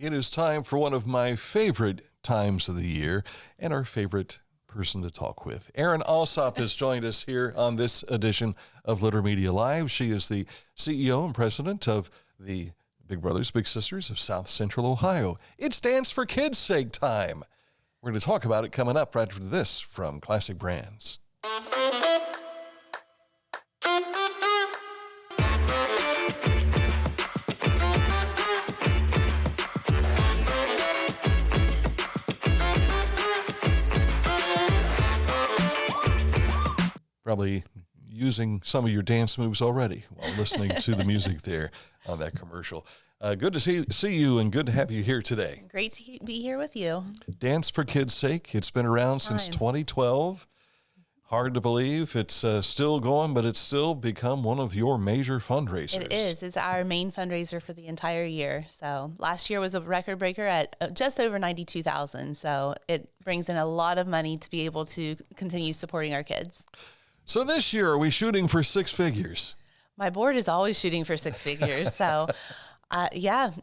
It is time for one of my favorite times of the year and our favorite person to talk with. Erin Allsop has joined us here on this edition of Litter Media Live. She is the CEO and president of the Big Brothers Big Sisters of South Central Ohio. It's Dance for Kids' Sake time. We're going to talk about it coming up right after this from Classic Brands. Probably using some of your dance moves already while listening to the music there on that commercial. Good to see you and good to have you here today. Great to be here with you. Dance for Kids' Sake. It's been around since 2012. Hard to believe it's still going, but it's still become one of your major fundraisers. It is. It's our main fundraiser for the entire year. So last year was a record breaker at just over $92,000. So it brings in a lot of money to be able to continue supporting our kids. So this year, are we shooting for six figures? My board is always shooting for six figures. So yes,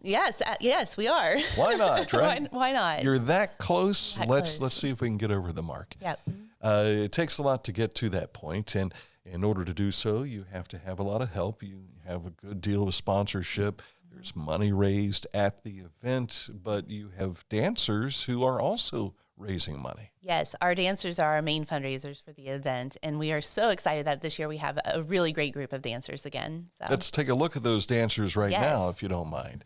we are. Why not, right? Why not? You're that close. Let's close. see if we can get over the mark. Yep. It takes a lot to get to that point, and in order to do so, you have to have a lot of help. You have a good deal of sponsorship. There's money raised at the event, but you have dancers who are also raising money. Yes, our dancers are our main fundraisers for the event, and we are so excited that this year we have a really great group of dancers again. So let's take a look at those dancers right now, if you don't mind.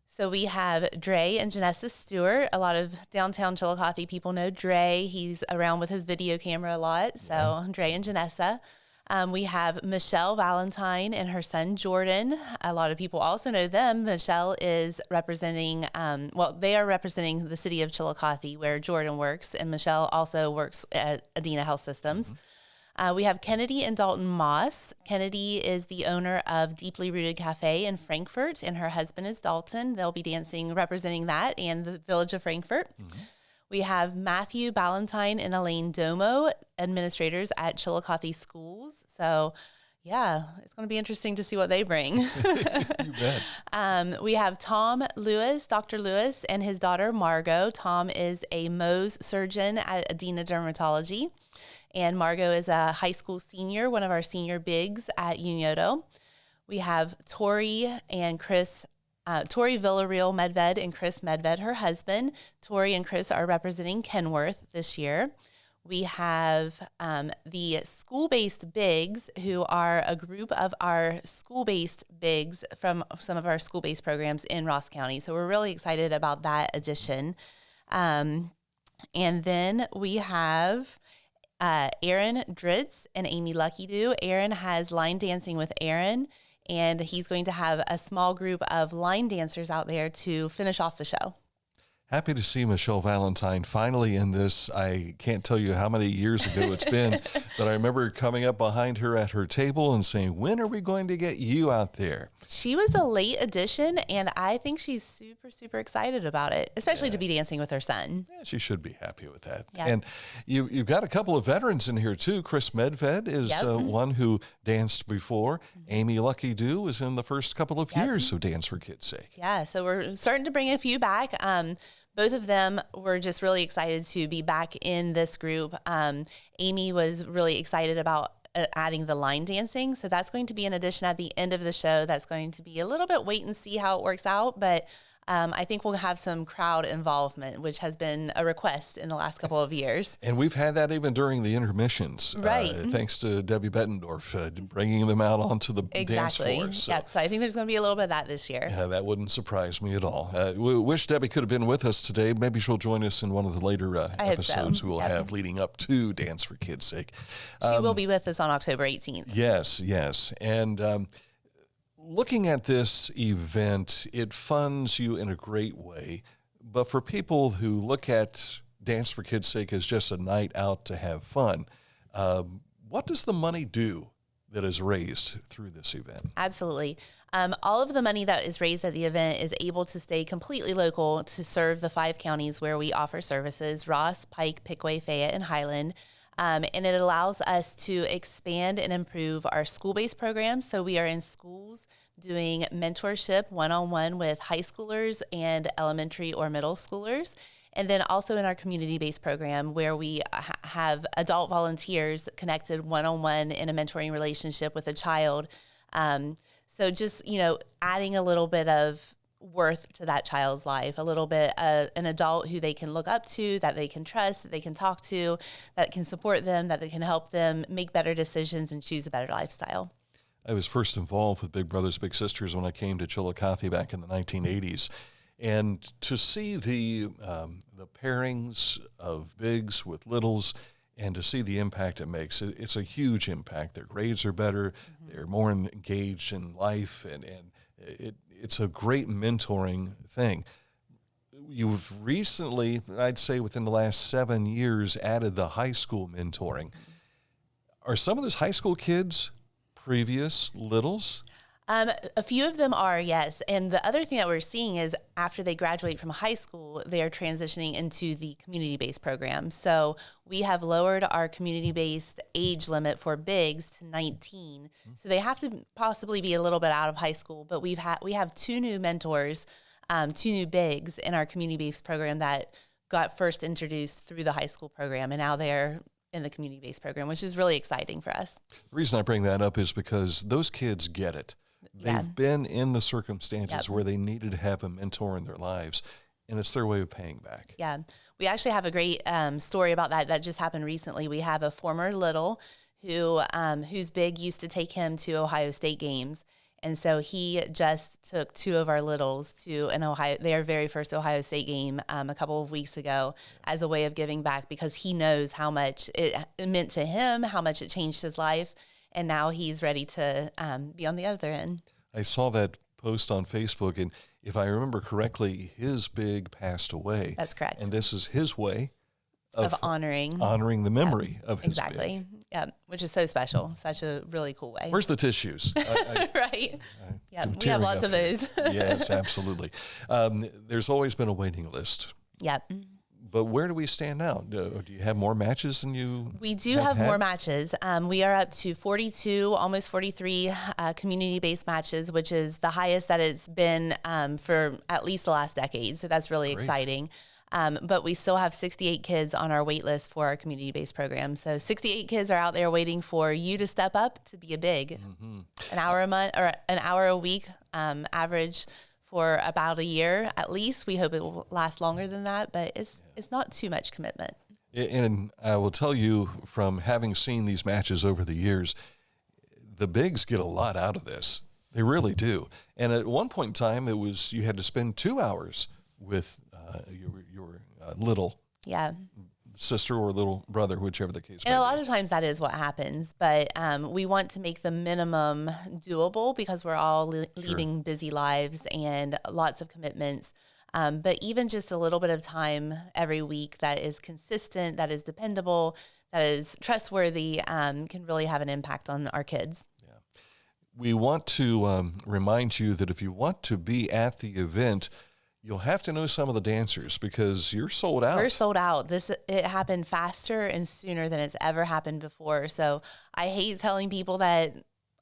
So we have Dre and Janessa Stewart. A lot of downtown Chillicothe people know Dre. He's around with his video camera a lot. So Dre and Janessa. We have Michelle Valentine and her son Jordan. A lot of people also know them. Michelle is representing, they are representing the city of Chillicothe where Jordan works, and Michelle also works at Adina Health Systems. We have Kennedy and Dalton Moss. Kennedy is the owner of Deeply Rooted Cafe in Frankfort, and her husband is Dalton. They'll be dancing, representing that and the village of Frankfort. We have Matthew Ballantyne and Elaine Domo, administrators at Chillicothe Schools. So, yeah, it's going to be interesting to see what they bring. You bet. We have Tom Lewis, Dr. Lewis, and his daughter Margot. Tom is a Mohs surgeon at Adina Dermatology, and Margot is a high school senior, one of our senior bigs at Unioto. We have Tori and Chris. Tori Villarreal Medved and Chris Medved, her husband. Tori and Chris are representing Kenworth this year. We have the school-based bigs, who are a group of our school-based bigs from some of our school-based programs in Ross County. So we're really excited about that addition. And then we have Erin Dritz and Amy Luckydo. Erin has line dancing with Erin, and he's going to have a small group of line dancers out there to finish off the show. Happy to see Michelle Valentine finally in this. I can't tell you how many years ago it's been, but I remember coming up behind her at her table and saying, when are we going to get you out there? She was a late addition, and I think she's super, super excited about it, especially to be dancing with her son. Yeah, she should be happy with that. Yeah. And you've got a couple of veterans in here, too. Chris Medved is one who danced before. Amy Luckydo was in the first couple of years of Dance for Kids' Sake. Yeah, so we're starting to bring a few back. Both of them were just really excited to be back in this group. Amy was really excited about adding the line dancing. So that's going to be an addition at the end of the show. That's going to be a little bit wait and see how it works out. But I think we'll have some crowd involvement, which has been a request in the last couple of years. And we've had that even during the intermissions. Right. Thanks to Debbie Bettendorf bringing them out onto the dance floor. So. Yep. So I think there's going to be a little bit of that this year. Yeah, that wouldn't surprise me at all. We wish Debbie could have been with us today. Maybe she'll join us in one of the later episodes we'll have leading up to Dance for Kids' Sake. She will be with us on October 18th. Yes. And looking at this event, it funds you in a great way. But for people who look at Dance for Kids' Sake as just a night out to have fun, what does the money do that is raised through this event? Absolutely. All of the money that is raised at the event is able to stay completely local to serve the 5 counties where we offer services: Ross, Pike, Pickaway, Fayette, and Highland. And it allows us to expand and improve our school-based programs. So we are in schools doing mentorship one-on-one with high schoolers and elementary or middle schoolers. And then also in our community-based program where we have adult volunteers connected one-on-one in a mentoring relationship with a child. So just, adding a little bit of worth to that child's life, a little bit, an adult who they can look up to, that they can trust, that they can talk to, that can support them, that they can help them make better decisions and choose a better lifestyle. I was first involved with Big Brothers Big Sisters when I came to Chillicothe back in the 1980s. And to see the pairings of bigs with littles and to see the impact it makes, it's a huge impact. Their grades are better. Mm-hmm. They're more engaged in life, and it's a great mentoring thing. You've recently, I'd say within the last 7 years, added the high school mentoring. Are some of those high school kids previous littles? A few of them are, yes. And the other thing that we're seeing is after they graduate from high school, they are transitioning into the community-based program. So we have lowered our community-based age limit for bigs to 19. Mm-hmm. So they have to possibly be a little bit out of high school, but we have 2 new mentors, 2 new bigs in our community-based program that got first introduced through the high school program, and now they're in the community-based program, which is really exciting for us. The reason I bring that up is because those kids get it. They've been in the circumstances where they needed to have a mentor in their lives, and it's their way of paying back. Yeah. We actually have a great story about that just happened recently. We have a former little whose big used to take him to Ohio State games. And so he just took 2 of our littles to their very first Ohio State game a couple of weeks ago as a way of giving back, because he knows how much it meant to him, how much it changed his life. And now he's ready to be on the other end. I saw that post on Facebook, and if I remember correctly, his big passed away. That's correct. And this is his way of honoring the memory of his exactly. big. Yeah, which is so special. Such a really cool way. Where's the tissues? Right. Yeah, we have lots of those. Yes, absolutely. There's always been a waiting list. Yep. But where do we stand now? Do you have more matches than you? We do have more matches. We are up to 42, almost 43 community-based matches, which is the highest that it's been for at least the last decade. So that's really exciting. But we still have 68 kids on our wait list for our community-based program. So 68 kids are out there waiting for you to step up to be a big. Mm-hmm. An hour a month or an hour a week average for about a year at least. We hope it will last longer than that, but it's not too much commitment. And I will tell you, from having seen these matches over the years, the bigs get a lot out of this. They really do. And at one point in time, it was you had to spend 2 hours with your little sister or little brother, whichever the case may be. And a lot of times that is what happens, but we want to make the minimum doable because we're all leading busy lives and lots of commitments. But even just a little bit of time every week that is consistent, that is dependable, that is trustworthy, can really have an impact on our kids. Yeah. We want to remind you that if you want to be at the event, you'll have to know some of the dancers because you're sold out. We're sold out. It happened faster and sooner than it's ever happened before. So I hate telling people that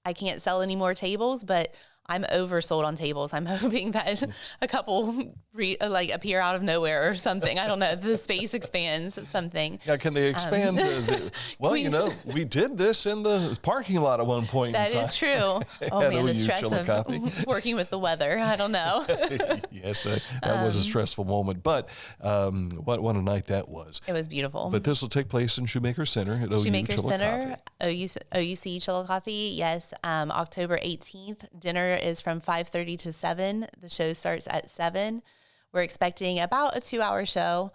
I can't sell any more tables, but I'm oversold on tables. I'm hoping that a couple appear out of nowhere or something. I don't know. The space expands something. Yeah, can they expand? We did this in the parking lot at one point. That is true. Oh man, the stress of working with the weather. I don't know. Yes, that was a stressful moment, but what a night that was. It was beautiful. But this will take place in Shoemaker Center at Shoemaker Center, OUC Chillicothe. Yes, October 18th. Dinner is from 5:30 to 7. The show starts at 7. We're expecting about a 2-hour show.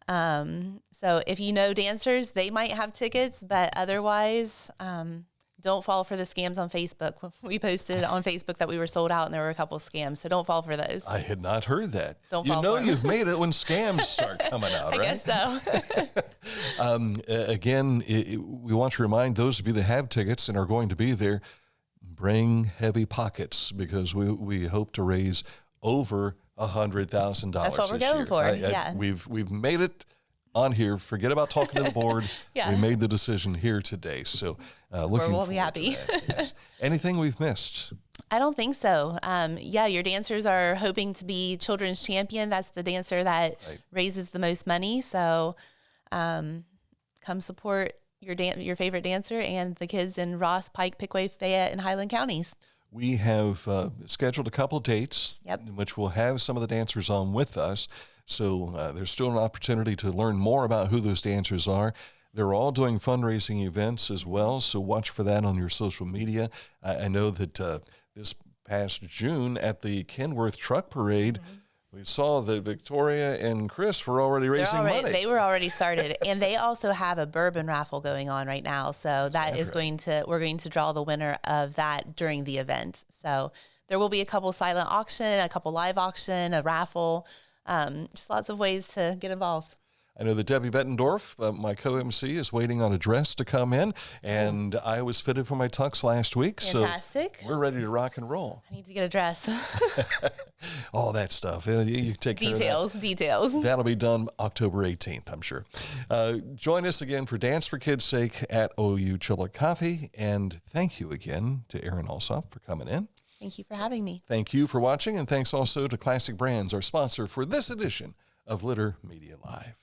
So if you know dancers, they might have tickets, but otherwise, don't fall for the scams on Facebook. We posted on Facebook that we were sold out and there were a couple of scams, so don't fall for those. I had not heard that. Don't fall for them. You've made it when scams start coming out, right? I guess so. Again, we want to remind those of you that have tickets and are going to be there, bring heavy pockets because we hope to raise over $100,000. That's what we're going for. We've made it on here. Forget about talking to the board. Yeah. We made the decision here today. So we'll be happy. Yes. Anything we've missed? I don't think so. Yeah, your dancers are hoping to be children's champion. That's the dancer that raises the most money. So come support your favorite dancer and the kids in Ross, Pike, Pickaway, Fayette, and Highland counties. We have scheduled a couple dates in which we'll have some of the dancers on with us. So there's still an opportunity to learn more about who those dancers are. They're all doing fundraising events as well, so watch for that on your social media. I know that this past June at the Kenworth Truck Parade, we saw that Victoria and Chris were already raising money. They were already started, and they also have a bourbon raffle going on right now. So that is we're going to draw the winner of that during the event. So there will be a couple silent auction, a couple live auction, a raffle, just lots of ways to get involved. I know that Debbie Bettendorf, my co-MC, is waiting on a dress to come in, and I was fitted for my tux last week. Fantastic. So we're ready to rock and roll. I need to get a dress. All that stuff. You take care of that. Details. That'll be done October 18th, I'm sure. Join us again for Dance for Kids' Sake at OU Chillicothe, and thank you again to Erin Allsop for coming in. Thank you for having me. Thank you for watching, and thanks also to Classic Brands, our sponsor for this edition of Litter Media Live.